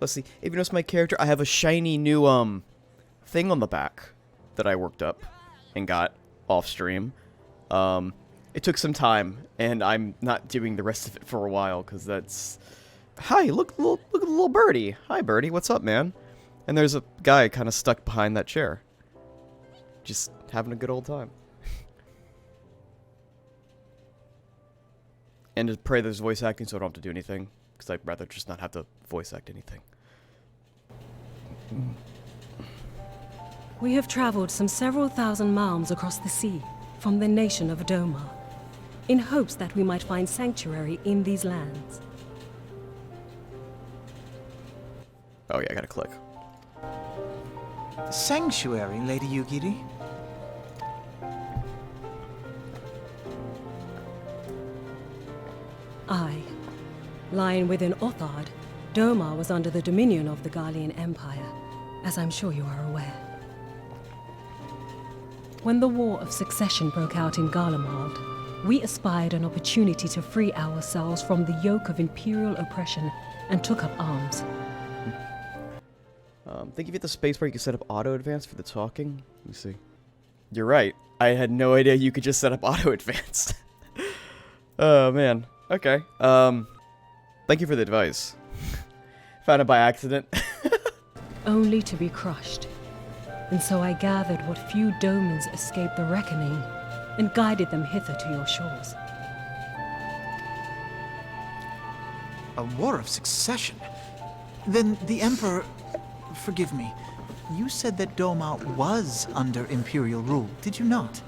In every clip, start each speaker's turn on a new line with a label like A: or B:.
A: let's see. If you notice my character, I have a shiny new, thing on the back that I worked up and got off stream. It took some time, and I'm not doing the rest of it for a while, because that's... Hi, look at the little birdie. Hi, birdie, what's up, man? And there's a guy kind of stuck behind that chair. Just having a good old time. And to pray there's voice acting so I don't have to do anything, because I'd rather just not have to voice act anything.
B: We have traveled some several thousand miles across the sea from the nation of Doma, in hopes that we might find sanctuary in these lands.
A: Oh yeah, I gotta click.
C: Sanctuary, Lady Yugiri?
B: Aye. Lying within Othard, Doma was under the dominion of the Garlean Empire, as I'm sure you are aware. When the War of Succession broke out in Garlemald, we espied an opportunity to free ourselves from the yoke of imperial oppression and took up arms.
A: Think you get the space where you can set up auto advance for the talking? Let me see. You're right. I had no idea you could just set up auto advance. Oh man. Okay. Thank you for the advice. Found it by accident.
B: Only to be crushed. And so I gathered what few Domans escaped the reckoning and guided them hither to your shores.
C: A war of succession? Then the Emperor... Forgive me. You said that Doma was under Imperial rule, did you not?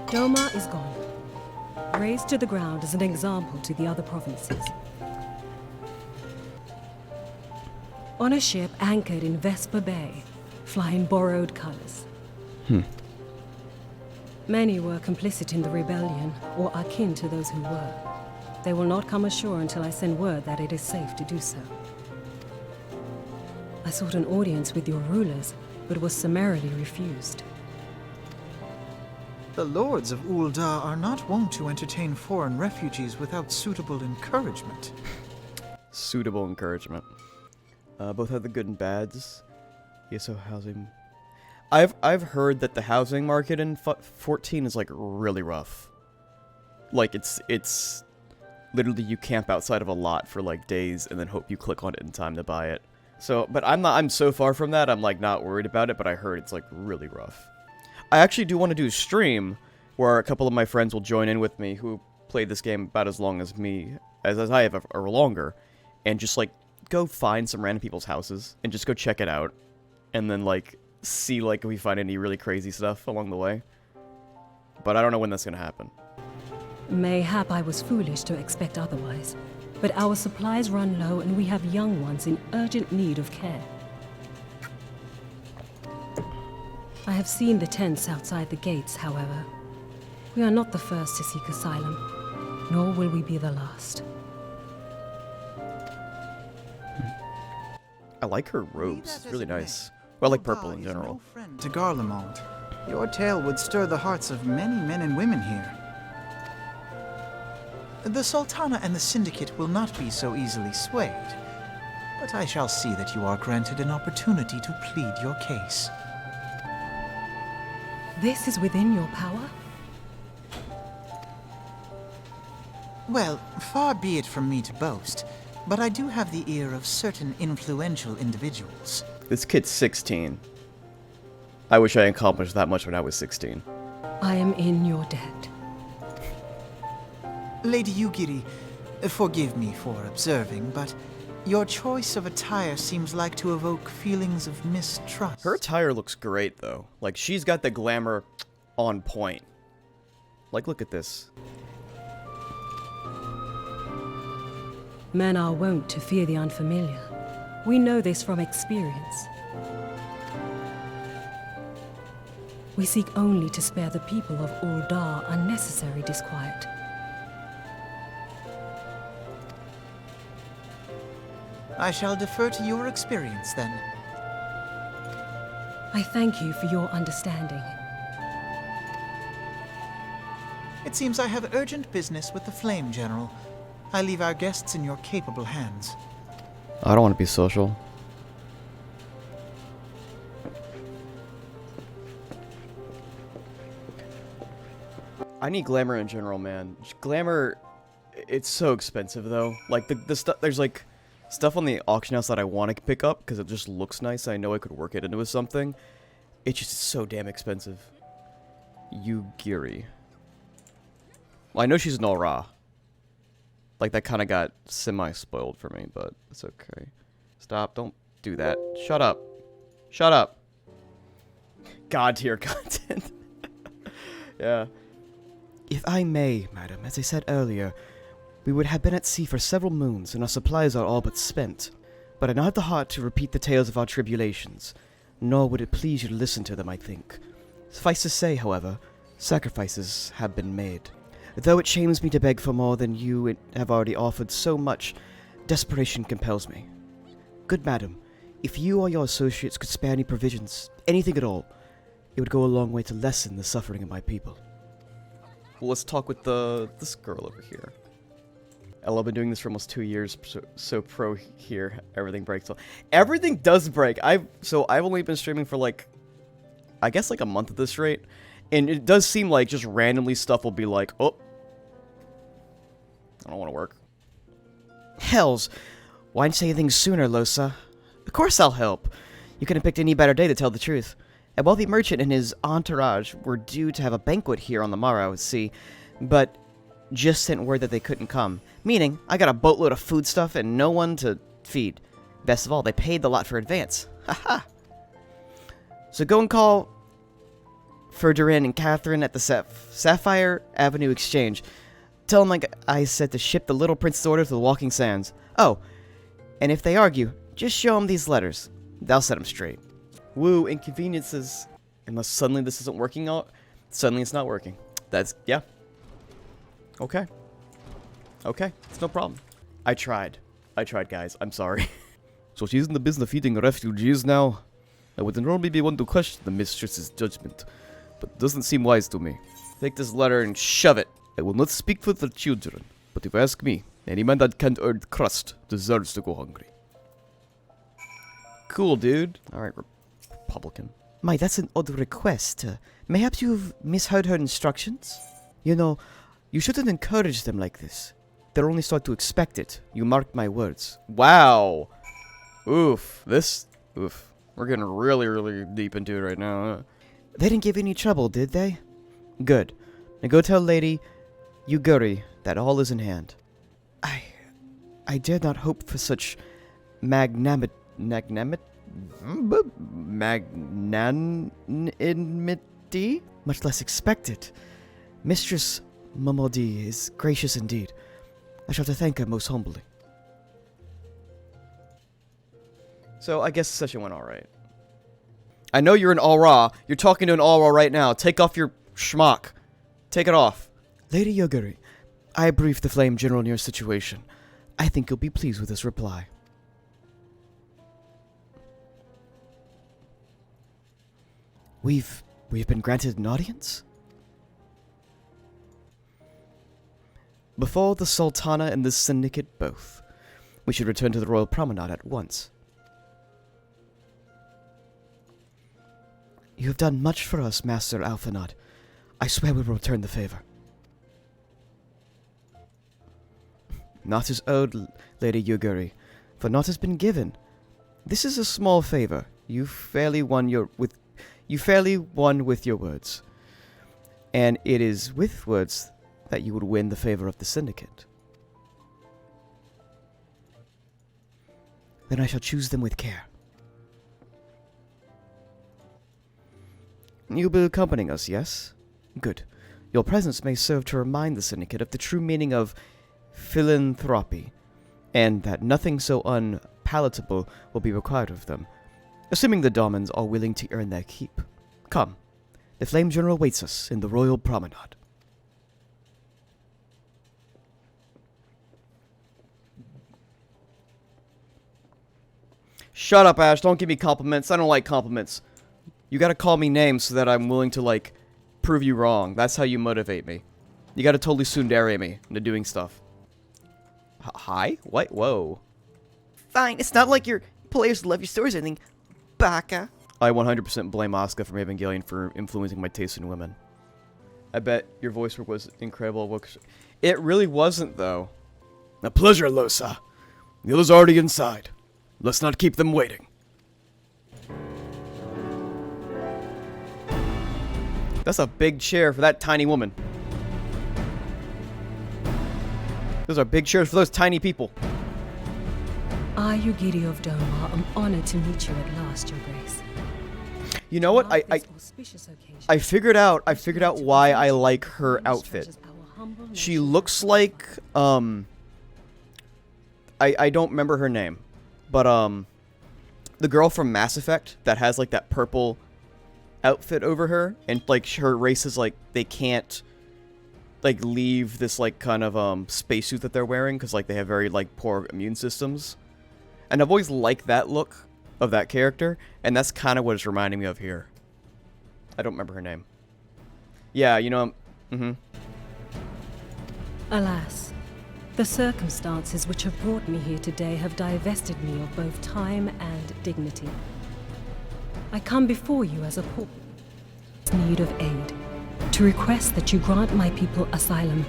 B: Doma is gone. Razed to the ground as an example to the other provinces. On a ship anchored in Vesper Bay, flying borrowed colors. Many were complicit in the rebellion, or akin to those who were. They will not come ashore until I send word that it is safe to do so. I sought an audience with your rulers, but was summarily refused.
C: The lords of Ul'dah are not wont to entertain foreign refugees without suitable encouragement.
A: Suitable encouragement. Both have the good and bads. ESO housing. I've heard that the housing market in 14 is like really rough. Like it's literally you camp outside of a lot for like days and then hope you click on it in time to buy it. So, but I'm so far from that. I'm like not worried about it, but I heard it's like really rough. I actually do want to do a stream where a couple of my friends will join in with me who played this game about as long as me, as I have, or longer, and just like go find some random people's houses and just go check it out, and then like see like if we find any really crazy stuff along the way. But I don't know when that's gonna happen.
B: Mayhap I was foolish to expect otherwise, but our supplies run low and we have young ones in urgent need of care. I have seen the tents outside the gates, however. We are not the first to seek asylum, nor will we be the last.
A: I like her robes. It's really nice. Well, I like purple in general.
C: No friend to Garlemald. Your tale would stir the hearts of many men and women here. The Sultana and the Syndicate will not be so easily swayed, but I shall see that you are granted an opportunity to plead your case.
B: This is within your power?
C: Well, far be it from me to boast, but I do have the ear of certain influential individuals.
A: This kid's 16. I wish I accomplished that much when I was 16.
B: I am in your debt.
C: Lady Yugiri, forgive me for observing, but your choice of attire seems like to evoke feelings of mistrust.
A: Her attire looks great, though. Like, she's got the glamour on point. Like, look at this.
B: Men are wont to fear the unfamiliar. We know this from experience. We seek only to spare the people of Ul'dah unnecessary disquiet.
C: I shall defer to your experience, then.
B: I thank you for your understanding.
C: It seems I have urgent business with the Flame General. I leave our guests in your capable hands.
A: I don't want to be social. I need glamour in general, man. Glamour, it's so expensive though. Like the stuff, there's like stuff on the auction house that I want to pick up because it just looks nice. I know I could work it into something. It's just so damn expensive. Yugiri. Well, I know she's an Aura. Like that kind of got semi-spoiled for me, but it's okay. Stop! Don't do that. Shut up. Shut up. God tier content. Yeah. If I may, madam, as I said earlier, we would have been at sea for several moons, and our supplies are all but spent. But I don't have the heart to repeat the tales of our tribulations, nor would it please you to listen to them, I think. Suffice to say, however, sacrifices have been made. Though it shames me to beg for more than you have already offered so much, desperation compels me. Good madam, if you or your associates could spare any provisions, anything at all, it would go a long way to lessen the suffering of my people. Well, let's talk with this girl over here. I've been doing this for almost 2 years, so pro here. Everything breaks. Everything does break. I've only been streaming for like, I guess like a month at this rate, and it does seem like just randomly stuff will be like, oh, I don't want to work. Hells, why didn't you say anything sooner, Losa? Of course I'll help. You couldn't have picked any better day to tell the truth. A wealthy merchant and his entourage were due to have a banquet here on the morrow, see, but just sent word that they couldn't come. Meaning, I got a boatload of foodstuff and no one to feed. Best of all, they paid the lot for advance. Haha. So go and call Ferdinand and Catherine at the Sapphire Avenue Exchange. Tell them like I said to ship the Little Prince's order to the Walking Sands. Oh, and if they argue, just show them these letters. They'll set them straight. Woo, inconveniences. Unless suddenly this isn't working out. Suddenly it's not working. That's, yeah. Okay. Okay, it's no problem. I tried, guys. I'm sorry. So she's in the business of feeding refugees now? I would normally be one to question the mistress's judgment, but it doesn't seem wise to me. Take this letter and shove it. I will not speak for the children, but if you ask me, any man that can't earn crust deserves to go hungry. Cool, dude. Alright, Republican. My, that's an odd request. Mayhaps you've misheard her instructions? You know, you shouldn't encourage them like this. They'll only start to expect it. You marked my words. Wow. Oof. Oof. We're getting really, really deep into it right now. Huh? They didn't give you any trouble, did they? Good. Now go tell Lady Yugiri that all is in hand. I dare not hope for such magnanimity, much less expect it. Mistress Momodi is gracious indeed. I shall have to thank her most humbly. So I guess the session went alright. I know you're an Aura. You're talking to an Aura right now. Take off your schmuck. Take it off. Lady Yugiri, I briefed the Flame General on your situation. I think you'll be pleased with his reply. We've been granted an audience? Before the Sultana and the Syndicate both. We should return to the Royal Promenade at once. You have done much for us, Master Alphanod. I swear we will return the favor. Not as owed, Lady Yugiri, for naught has been given. This is a small favor. You fairly won with your words. And it is with words that you would win the favor of the Syndicate. Then I shall choose them with care. You'll be accompanying us, yes? Good. Your presence may serve to remind the Syndicate of the true meaning of philanthropy, and that nothing so unpalatable will be required of them, assuming the Domans are willing to earn their keep. Come, the Flame General waits us in the Royal Promenade. Shut up, Ash. Don't give me compliments. I don't like compliments. You gotta call me names so that I'm willing to, like, prove you wrong. That's how you motivate me. You gotta totally tsundere me into doing stuff. Hi? What? Whoa.
D: Fine, it's not like your players love your stories or anything, baka.
A: I 100% blame Asuka from Evangelion for influencing my taste in women. I bet your voice work was incredible. It really wasn't, though.
E: A pleasure, Losa. The other's already inside. Let's not keep them waiting.
A: That's a big chair for that tiny woman. Those are big chairs for those tiny people.
B: I, Yugiri of Doma, am honored to meet you at last, Your Grace.
A: You know what? I figured out why I like her outfit. She looks like I don't remember her name, but the girl from Mass Effect that has like that purple outfit over her, and like her race is like they can't like leave this like kind of spacesuit that they're wearing because like they have very like poor immune systems. And I've always liked that look of that character, and that's kind of what it's reminding me of here. I don't remember her name. Yeah, you know,
B: Alas, the circumstances which have brought me here today have divested me of both time and dignity. I come before you as a poor need of aid, to request that you grant my people asylum.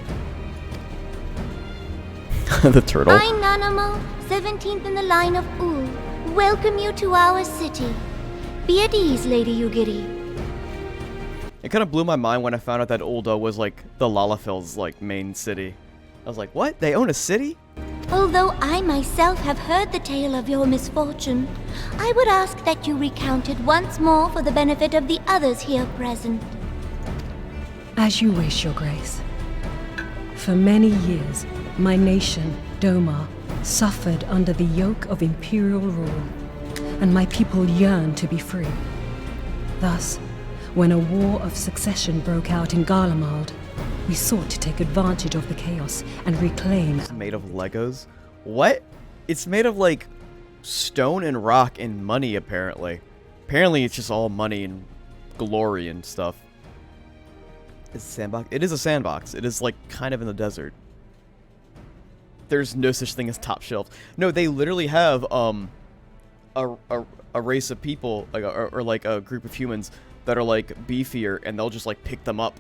A: The turtle.
F: I, Nanamo, 17th in the line of Ul, welcome you to our city. Be at ease, Lady Yugiri.
A: It kind of blew my mind when I found out that Ul'dah was like the Lalafell's like main city. I was like, what? They own a city?
F: Although I myself have heard the tale of your misfortune, I would ask that you recount it once more for the benefit of the others here present.
B: As you wish, Your Grace. For many years, my nation, Doma, suffered under the yoke of imperial rule, and my people yearned to be free. Thus, when a war of succession broke out in Garlemald, we sought to take advantage of the chaos and reclaim.
A: It's made of Legos? What? It's made of like stone and rock and money, apparently. Apparently it's just all money and glory and stuff. It's a sandbox? It is a sandbox. It is like kind of in the desert. There's no such thing as top shelf. No, they literally have a race of people like or like a group of humans that are like beefier, and they'll just like pick them up.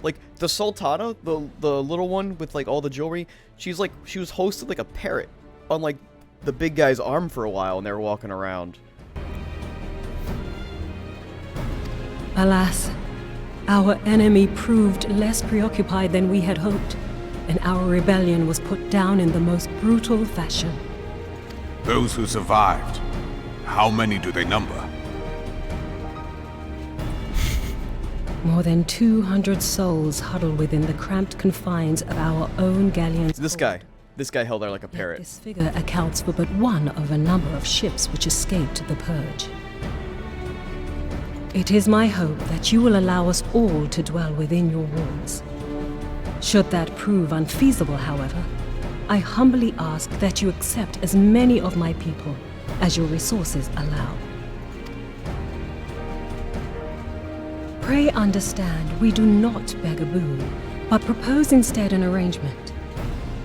A: Like the Sultana, the little one with like all the jewelry, she was hosted like a parrot on like the big guy's arm for a while, and they were walking around.
B: Alas, our enemy proved less preoccupied than we had hoped, and our rebellion was put down in the most brutal fashion.
G: Those who survived, how many do they number?
B: More than 200 souls huddle within the cramped confines of our own galleon's
A: This guy held there like a parrot.
B: This figure accounts for but one of a number of ships which escaped the purge. It is my hope that you will allow us all to dwell within your walls. Should that prove unfeasible, however, I humbly ask that you accept as many of my people as your resources allow. Pray understand, we do not beg a boon, but propose instead an arrangement.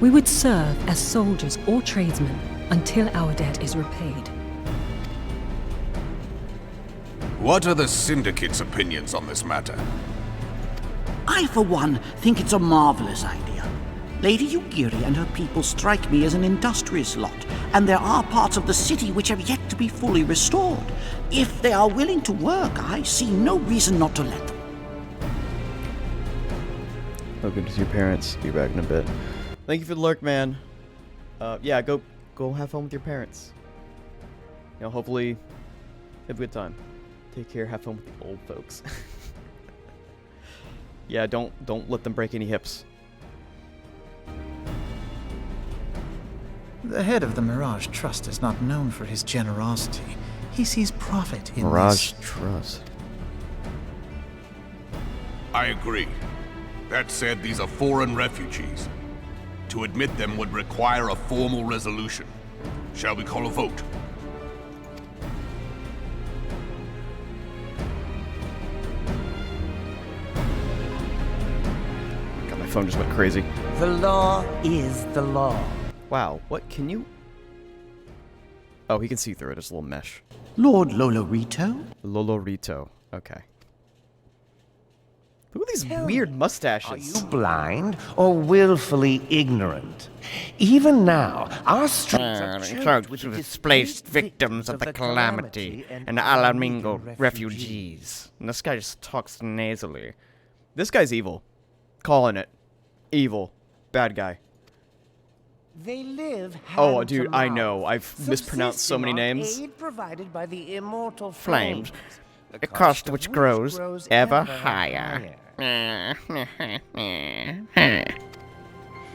B: We would serve as soldiers or tradesmen until our debt is repaid.
G: What are the Syndicate's opinions on this matter?
H: I, for one, think it's a marvelous idea. Lady Yugiri and her people strike me as an industrious lot, and there are parts of the city which have yet to be fully restored. If they are willing to work, I see no reason not to let them.
A: Oh, good to see your parents. Be back in a bit. Thank you for the lurk, man. Yeah, go have fun with your parents. You know, hopefully have a good time. Take care, have fun with the old folks. Yeah, don't let them break any hips.
C: The head of the Mirage Trust is not known for his generosity. He sees profit in
A: Mirage
C: this.
A: Trust.
G: I agree. That said, these are foreign refugees. To admit them would require a formal resolution. Shall we call a vote?
A: Got my phone just went crazy.
I: The law is the law.
A: Wow, what can you... Oh, he can see through it. It's a little mesh.
H: Lord Lolorito?
A: Lolorito. Okay. Look at these weird mustaches.
I: Are you blind or willfully ignorant? Even now, our streets are choked with displaced victims of the calamity and Alamingo refugees.
A: And this guy just talks nasally. This guy's evil. Calling it. Evil. Bad guy.
I: They live
A: Oh,
I: hand
A: dude,
I: to
A: I
I: mouth,
A: know. I've mispronounced so many
I: subsisting on
A: names.
I: aid provided by the immortal
A: Flames.
I: flames.
A: The cost which grows ever higher.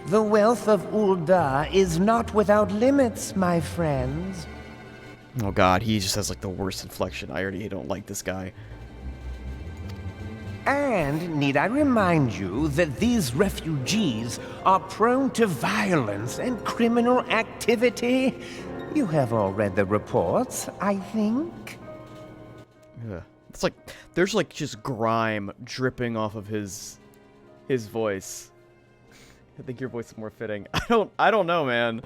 I: The wealth of Ul'dah is not without limits, my friends.
A: Oh god, he just has like the worst inflection. I already don't like this guy.
I: And need I remind you that these refugees are prone to violence and criminal activity? You have all read the reports, I think.
A: Ugh. It's like there's like just grime dripping off of his voice. I think your voice is more fitting. I don't know, man.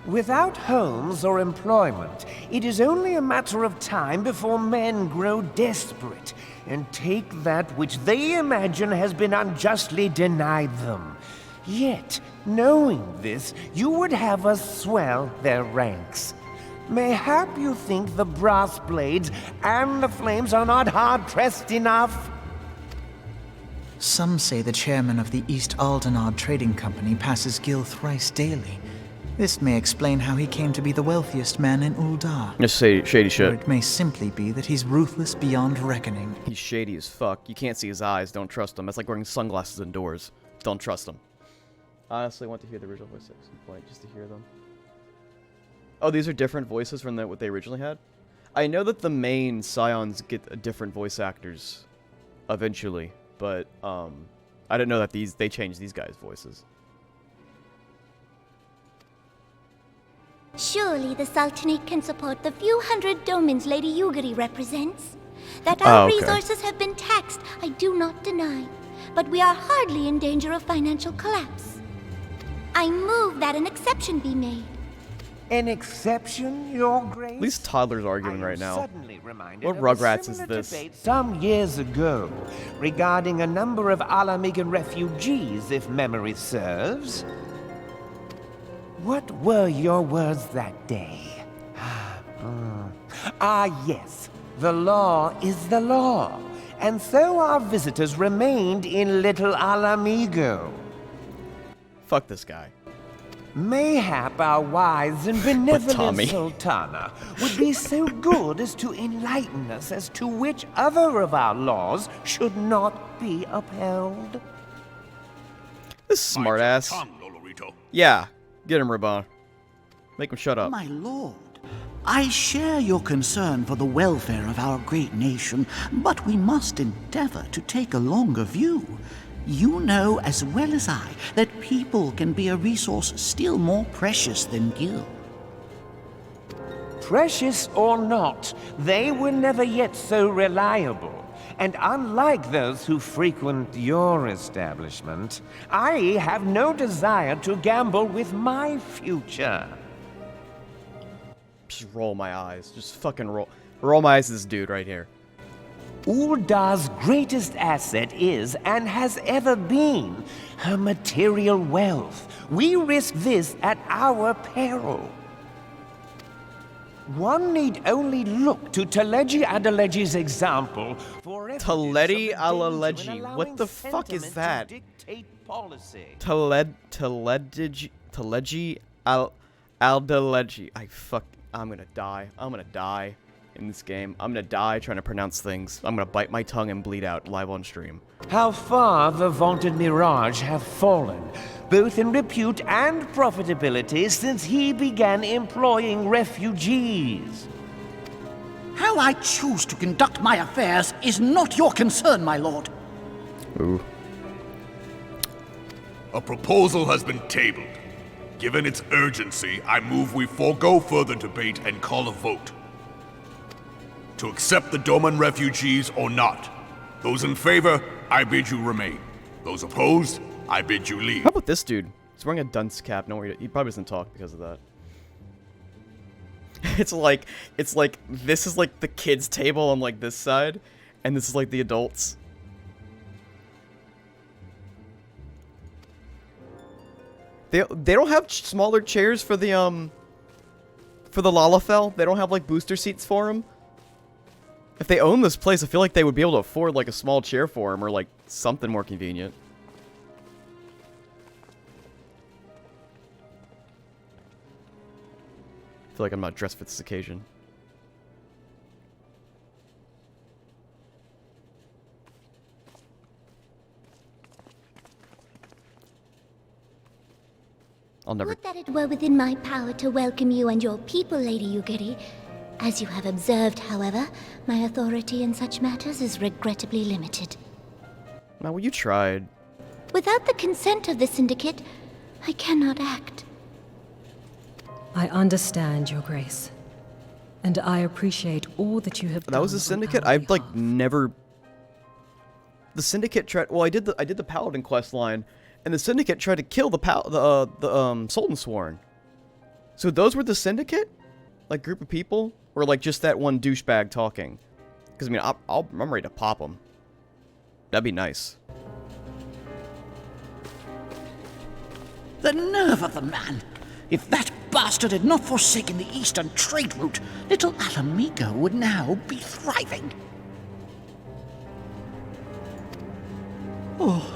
I: Without homes or employment, it is only a matter of time before men grow desperate and take that which they imagine has been unjustly denied them. Yet, knowing this, you would have us swell their ranks. Mayhap you think the brass blades and the flames are not hard-pressed enough?
C: Some say the chairman of the East Aldenard Trading Company passes Gil thrice daily. This may explain how he came to be the wealthiest man in Ul'dah.
A: Just say shady
C: Or
A: shit.
C: it may simply be that he's ruthless beyond reckoning.
A: He's shady as fuck. You can't see his eyes. Don't trust him. That's like wearing sunglasses indoors. Don't trust him. I honestly want to hear the original voices at some point, just to hear them. Oh, these are different voices from what they originally had? I know that the main Scions get different voice actors eventually, but I didn't know that they changed these guys' voices.
F: Surely the Sultanate can support the few hundred domins Lady Yugiri represents. That our resources have been taxed, I do not deny. But we are hardly in danger of financial collapse. I move that an exception be made.
I: An exception, Your Grace?
A: At least toddlers arguing right now.
I: Suddenly reminded
A: What
I: of a
A: Rugrats is
I: similar
A: this?
I: debate some years ago regarding a number of Alamigan refugees, if memory serves. What were your words that day? Yes, the law is the law, and so our visitors remained in Little Alamigo.
A: Fuck this guy.
I: Mayhap our wise and benevolent Sultana would be so good as to enlighten us as to which other of our laws should not be upheld.
A: This smartass. Yeah, get him, Reborn. Make him shut up.
H: My lord, I share your concern for the welfare of our great nation, but we must endeavor to take a longer view. You know as well as I that people can be a resource still more precious than gil.
I: Precious or not, they were never yet so reliable. And unlike those who frequent your establishment, I have no desire to gamble with my future.
A: Just roll my eyes. Just fucking roll my eyes at this dude right here.
I: Ul'dah's greatest asset is, and has ever been, her material wealth. We risk this at our peril. One need only look to Teleji Adeleji's example for
A: Teleji Adeleji. What the fuck is that? Teleji Adeleji. I'm gonna die. I'm gonna die in this game. I'm gonna die trying to pronounce things. I'm gonna bite my tongue and bleed out live on stream.
I: How far the vaunted Mirage have fallen, both in repute and profitability, since he began employing refugees.
H: How I choose to conduct my affairs is not your concern, my lord.
A: Ooh.
G: A proposal has been tabled. Given its urgency, I move we forego further debate and call a vote. To accept the Doman refugees or not, Those in favor, I bid you remain. Those opposed, I bid you leave.
A: How about this dude? He's wearing a dunce cap. No, he probably doesn't talk because of that. It's like this is like the kids' table on like this side, and this is like the adults. They don't have smaller chairs for the Lalafell. They don't have like booster seats for him. If they own this place, I feel like they would be able to afford like a small chair for him or like something more convenient. I feel like I'm not dressed for this occasion. I'll never...
F: Would that it were within my power to welcome you and your people, Lady Yugiri. As you have observed, however, my authority in such matters is regrettably limited.
A: Now, well, you tried.
F: Without the consent of the Syndicate, I cannot act.
B: I understand, Your Grace. And I appreciate all that you have done.
A: That was the Syndicate? I've like never... The Syndicate tried... Well, I did the Paladin quest line, and the Syndicate tried to kill the Sultan Sworn. So those were the Syndicate? Like, group of people? Or like just that one douchebag talking? Because, I mean, I'm ready to pop him. That'd be nice.
H: The nerve of the man! If that bastard had not forsaken the eastern trade route, little Alamigo would now be thriving. Oh,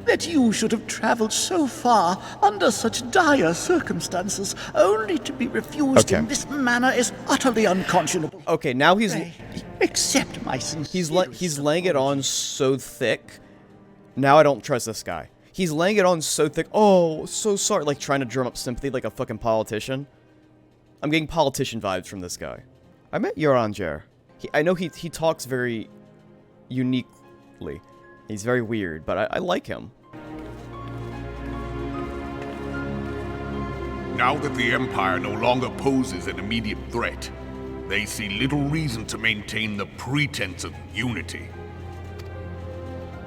H: that you should have traveled so far under such dire circumstances, only to be refused in this manner is utterly unconscionable.
A: Okay, now he's...
H: Accept my sincere...
A: He's laying it on so thick. Now I don't trust this guy. He's laying it on so thick. Oh, so sorry. Like, trying to drum up sympathy like a fucking politician. I'm getting politician vibes from this guy. I met Yoranger. I know he talks very uniquely. He's very weird, but I like him.
G: Now that the Empire no longer poses an immediate threat, they see little reason to maintain the pretense of unity.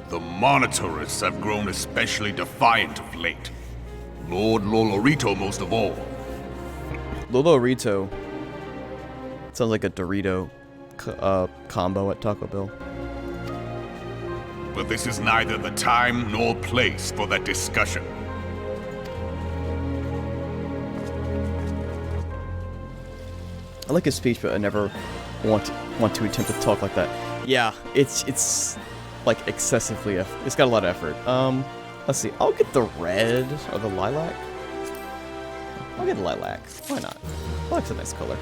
G: The Monitorists have grown especially defiant of late. Lord Lolorito most of all.
A: Lolorito sounds like a Dorito combo at Taco Bell.
G: But this is neither the time nor place for that discussion.
A: I like his speech, but I never want to attempt to talk like that. Yeah, it's like excessively. It's got a lot of effort. Let's see. I'll get the red or the lilac. I'll get the lilac. Why not? Lilac's a nice color.